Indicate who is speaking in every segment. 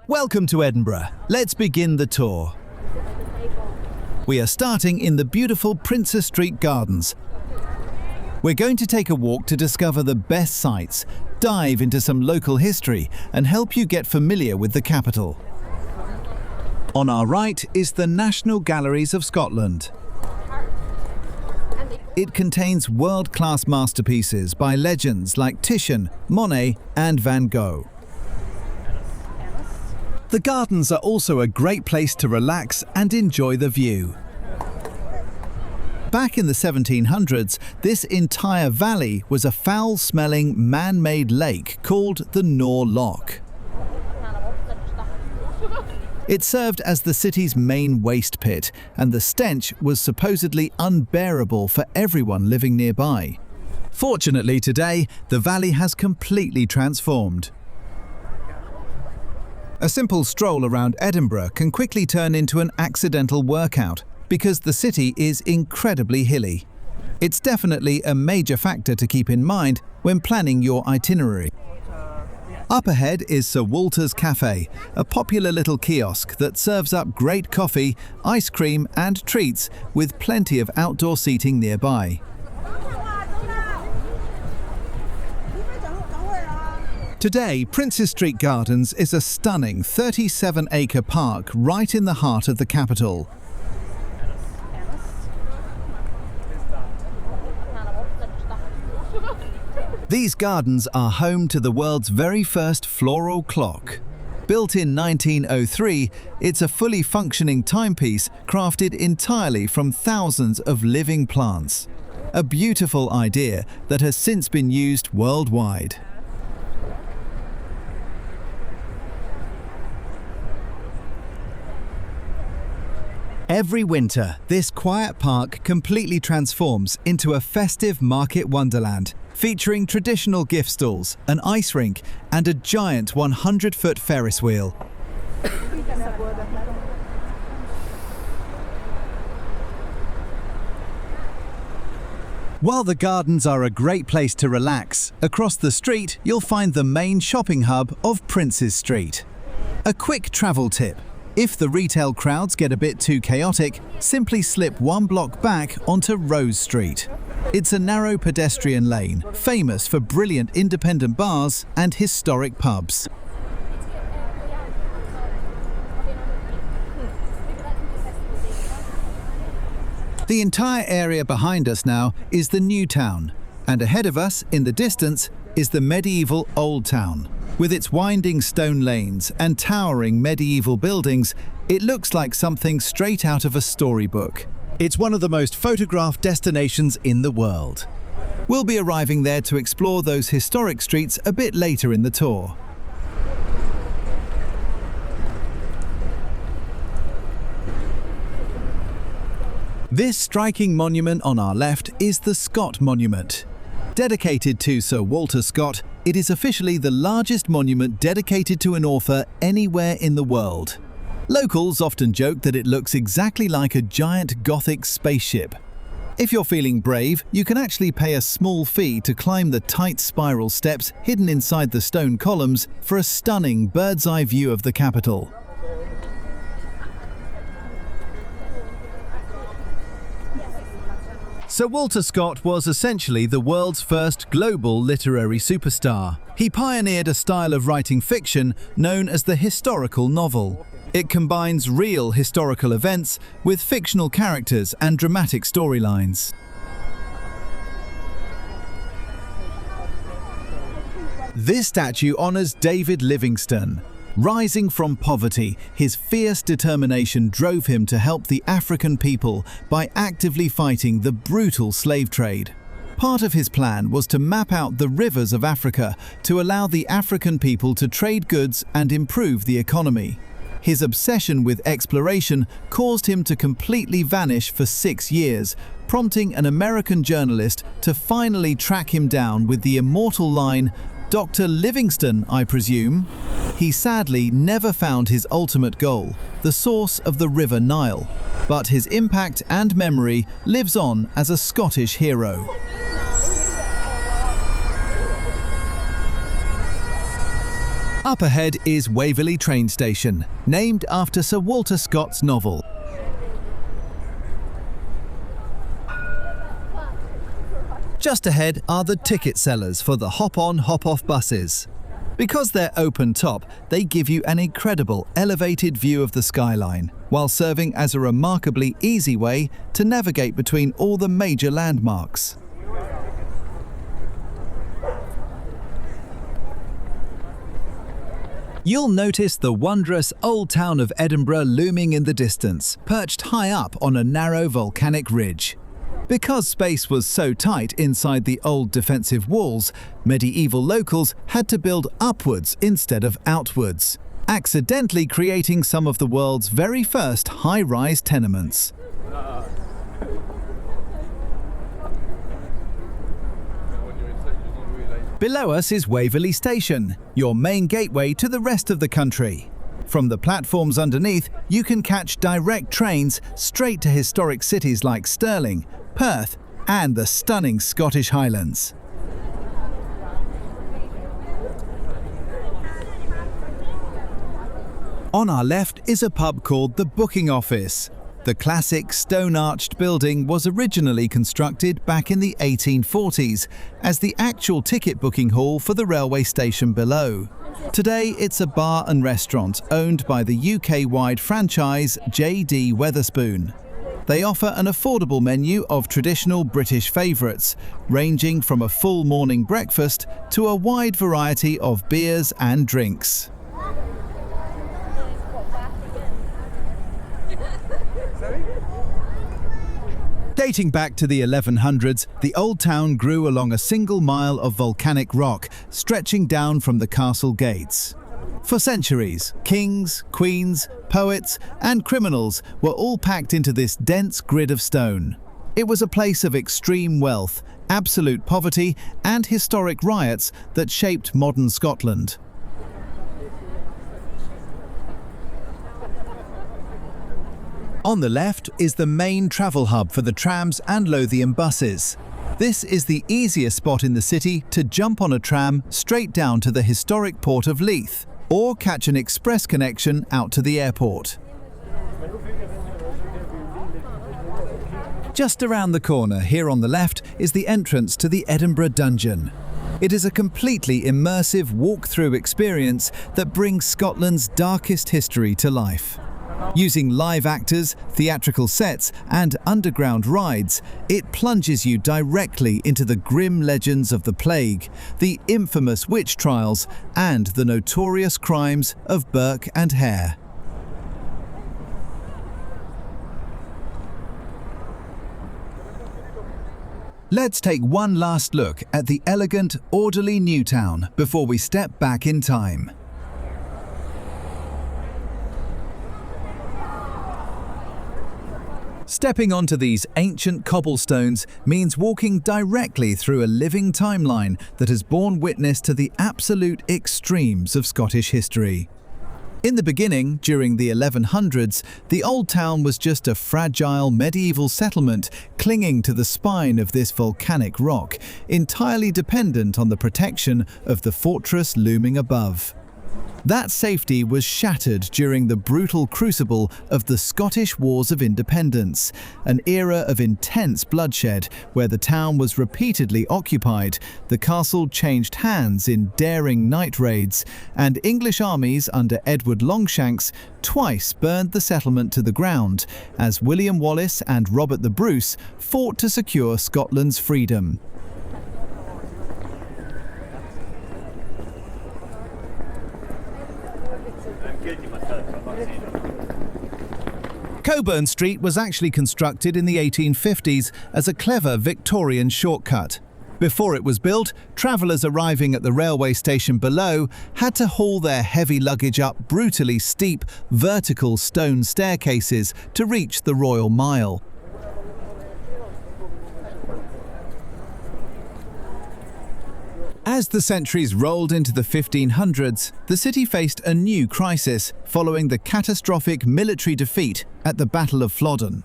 Speaker 1: Welcome to Edinburgh. Let's begin the tour. We are starting in the beautiful Princes Street Gardens. We're going to take a walk to discover the best sights, dive into some local history, and help you get familiar with the capital. On our right is the National Galleries of Scotland. It contains world-class masterpieces by legends like Titian, Monet, and Van Gogh. The gardens are also a great place to relax and enjoy the view. Back in the 1700s, this entire valley was a foul-smelling man-made lake called the Loch. It served as the city's main waste pit, and the stench was supposedly unbearable for everyone living nearby. Fortunately today, the valley has completely transformed. A simple stroll around Edinburgh can quickly turn into an accidental workout because the city is incredibly hilly. It's definitely a major factor to keep in mind when planning your itinerary. Up ahead is Sir Walter's Cafe, a popular little kiosk that serves up great coffee, ice cream and treats with plenty of outdoor seating nearby. Today, Princes Street Gardens is a stunning 37-acre park right in the heart of the capital. These gardens are home to the world's very first floral clock. Built in 1903, it's a fully functioning timepiece crafted entirely from thousands of living plants. A beautiful idea that has since been used worldwide. Every winter, this quiet park completely transforms into a festive market wonderland, featuring traditional gift stalls, an ice rink, and a giant 100-foot Ferris wheel. While the gardens are a great place to relax, across the street you'll find the main shopping hub of Princes Street. A quick travel tip. If the retail crowds get a bit too chaotic, simply slip one block back onto Rose Street. It's a narrow pedestrian lane, famous for brilliant independent bars and historic pubs. The entire area behind us now is the New Town, and ahead of us, in the distance, is the medieval Old Town. With its winding stone lanes and towering medieval buildings, it looks like something straight out of a storybook. It's one of the most photographed destinations in the world. We'll be arriving there to explore those historic streets a bit later in the tour. This striking monument on our left is the Scott Monument. Dedicated to Sir Walter Scott, it is officially the largest monument dedicated to an author anywhere in the world. Locals often joke that it looks exactly like a giant Gothic spaceship. If you're feeling brave, you can actually pay a small fee to climb the tight spiral steps hidden inside the stone columns for a stunning bird's-eye view of the capital. Sir Walter Scott was essentially the world's first global literary superstar. He pioneered a style of writing fiction known as the historical novel. It combines real historical events with fictional characters and dramatic storylines. This statue honors David Livingstone. Rising from poverty, his fierce determination drove him to help the African people by actively fighting the brutal slave trade. Part of his plan was to map out the rivers of Africa to allow the African people to trade goods and improve the economy. His obsession with exploration caused him to completely vanish for 6 years, prompting an American journalist to finally track him down with the immortal line, "Dr. Livingstone, I presume?" He sadly never found his ultimate goal, the source of the River Nile, but his impact and memory lives on as a Scottish hero. Up ahead is Waverley train station, named after Sir Walter Scott's novel. Just ahead are the ticket sellers for the hop-on, hop-off buses. Because they're open top, they give you an incredible elevated view of the skyline, while serving as a remarkably easy way to navigate between all the major landmarks. You'll notice the wondrous old town of Edinburgh looming in the distance, perched high up on a narrow volcanic ridge. Because space was so tight inside the old defensive walls, medieval locals had to build upwards instead of outwards, accidentally creating some of the world's very first high-rise tenements. Below us is Waverley Station, your main gateway to the rest of the country. From the platforms underneath, you can catch direct trains straight to historic cities like Stirling, Perth, and the stunning Scottish Highlands. On our left is a pub called the Booking Office. The classic stone-arched building was originally constructed back in the 1840s as the actual ticket booking hall for the railway station below. Today it's a bar and restaurant owned by the UK-wide franchise J.D. Wetherspoon. They offer an affordable menu of traditional British favourites, ranging from a full morning breakfast to a wide variety of beers and drinks. Dating back to the 1100s, the old town grew along a single mile of volcanic rock stretching down from the castle gates. For centuries, kings, queens, poets, and criminals were all packed into this dense grid of stone. It was a place of extreme wealth, absolute poverty, and historic riots that shaped modern Scotland. On the left is the main travel hub for the trams and Lothian buses. This is the easiest spot in the city to jump on a tram straight down to the historic port of Leith, or catch an express connection out to the airport. Just around the corner here on the left is the entrance to the Edinburgh Dungeon. It is a completely immersive walk-through experience that brings Scotland's darkest history to life. Using live actors, theatrical sets, and underground rides, it plunges you directly into the grim legends of the plague, the infamous witch trials, and the notorious crimes of Burke and Hare. Let's take one last look at the elegant, orderly new town before we step back in time. Stepping onto these ancient cobblestones means walking directly through a living timeline that has borne witness to the absolute extremes of Scottish history. In the beginning, during the 1100s, the old town was just a fragile medieval settlement clinging to the spine of this volcanic rock, entirely dependent on the protection of the fortress looming above. That safety was shattered during the brutal crucible of the Scottish Wars of Independence, an era of intense bloodshed where the town was repeatedly occupied, the castle changed hands in daring night raids, and English armies under Edward Longshanks twice burned the settlement to the ground as William Wallace and Robert the Bruce fought to secure Scotland's freedom. Cockburn Street was actually constructed in the 1850s as a clever Victorian shortcut. Before it was built, travellers arriving at the railway station below had to haul their heavy luggage up brutally steep, vertical stone staircases to reach the Royal Mile. As the centuries rolled into the 1500s, the city faced a new crisis following the catastrophic military defeat at the Battle of Flodden.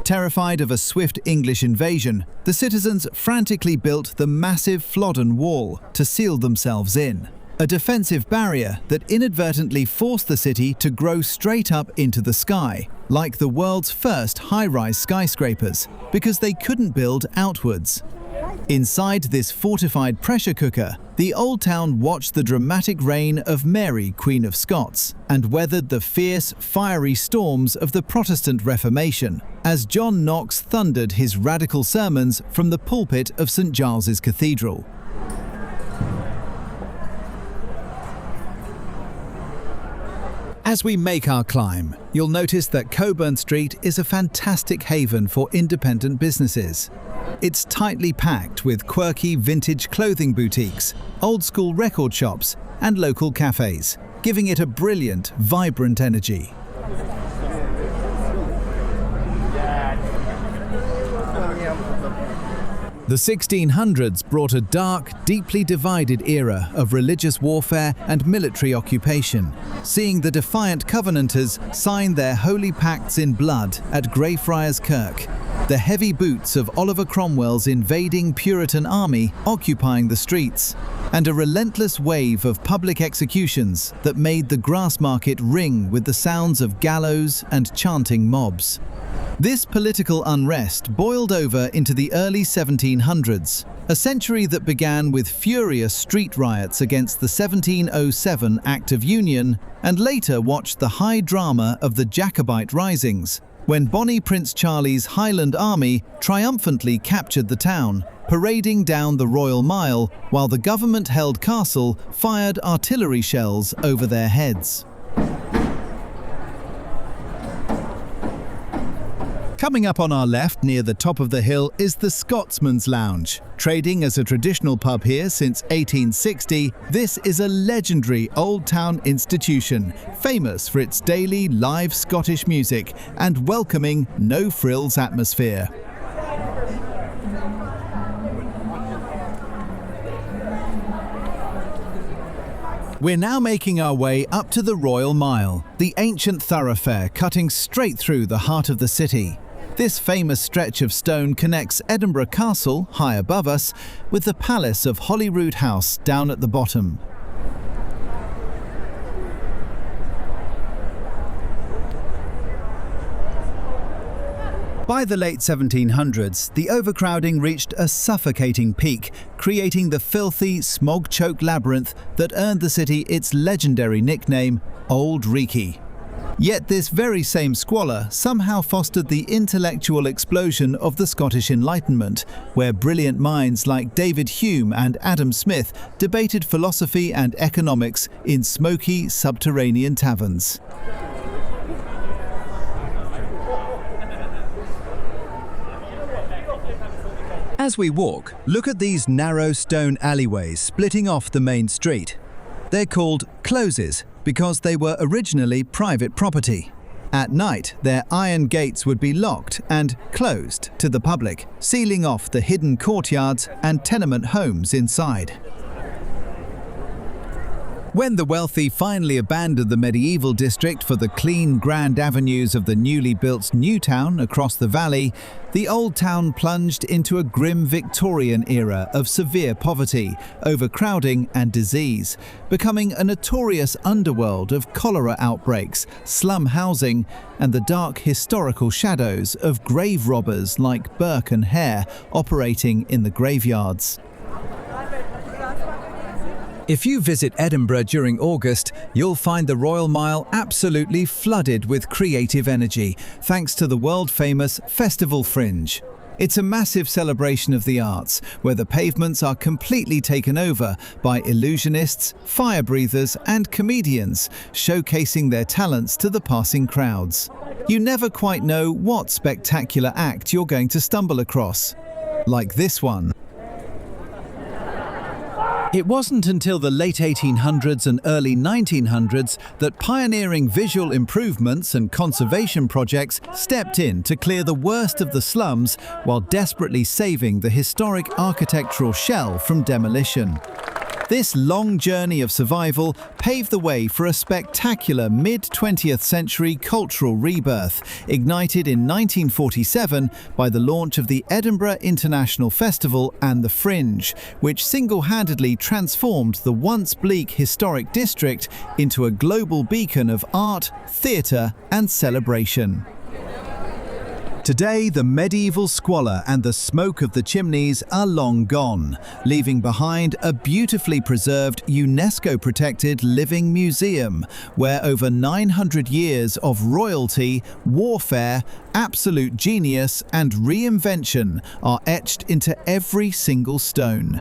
Speaker 1: Terrified of a swift English invasion, the citizens frantically built the massive Flodden Wall to seal themselves in. a defensive barrier that inadvertently forced the city to grow straight up into the sky, like the world's first high-rise skyscrapers, because they couldn't build outwards. Inside this fortified pressure cooker, the Old Town watched the dramatic reign of Mary, Queen of Scots, and weathered the fierce, fiery storms of the Protestant Reformation, as John Knox thundered his radical sermons from the pulpit of St Giles's Cathedral. As we make our climb, you'll notice that Cockburn Street is a fantastic haven for independent businesses. It's tightly packed with quirky vintage clothing boutiques, old-school record shops, and local cafes, giving it a brilliant, vibrant energy. The 1600s brought a dark, deeply divided era of religious warfare and military occupation, seeing the defiant Covenanters sign their holy pacts in blood at Greyfriars Kirk, the heavy boots of Oliver Cromwell's invading Puritan army occupying the streets, and a relentless wave of public executions that made the Grassmarket ring with the sounds of gallows and chanting mobs. This political unrest boiled over into the early 1700s, a century that began with furious street riots against the 1707 Act of Union and later watched the high drama of the Jacobite risings, when Bonnie Prince Charlie's Highland army triumphantly captured the town, parading down the Royal Mile while the government-held castle fired artillery shells over their heads. Coming up on our left near the top of the hill is the Scotsman's Lounge. Trading as a traditional pub here since 1860, this is a legendary Old Town institution, famous for its daily live Scottish music and welcoming no-frills atmosphere. We're now making our way up to the Royal Mile, the ancient thoroughfare cutting straight through the heart of the city. This famous stretch of stone connects Edinburgh Castle, high above us, with the palace of Holyrood House down at the bottom. By the late 1700s, the overcrowding reached a suffocating peak, creating the filthy, smog-choked labyrinth that earned the city its legendary nickname, Old Reekie. Yet this very same squalor somehow fostered the intellectual explosion of the Scottish Enlightenment, where brilliant minds like David Hume and Adam Smith debated philosophy and economics in smoky, subterranean taverns. As we walk, look at these narrow stone alleyways splitting off the main street. They're called closes because they were originally private property. At night, their iron gates would be locked and closed to the public, sealing off the hidden courtyards and tenement homes inside. When the wealthy finally abandoned the medieval district for the clean, grand avenues of the newly built new town across the valley, the Old Town plunged into a grim Victorian era of severe poverty, overcrowding and disease, becoming a notorious underworld of cholera outbreaks, slum housing, and the dark historical shadows of grave robbers like Burke and Hare operating in the graveyards. If you visit Edinburgh during August, you'll find the Royal Mile absolutely flooded with creative energy, thanks to the world-famous Festival Fringe. It's a massive celebration of the arts, where the pavements are completely taken over by illusionists, fire breathers, and comedians, showcasing their talents to the passing crowds. You never quite know what spectacular act you're going to stumble across. Like this one. It wasn't until the late 1800s and early 1900s that pioneering visual improvements and conservation projects stepped in to clear the worst of the slums while desperately saving the historic architectural shell from demolition. This long journey of survival paved the way for a spectacular mid-20th century cultural rebirth, ignited in 1947 by the launch of the Edinburgh International Festival and the Fringe, which single-handedly transformed the once bleak historic district into a global beacon of art, theatre and celebration. Today, the medieval squalor and the smoke of the chimneys are long gone, leaving behind a beautifully preserved UNESCO-protected living museum, where over 900 years of royalty, warfare, absolute genius and reinvention are etched into every single stone.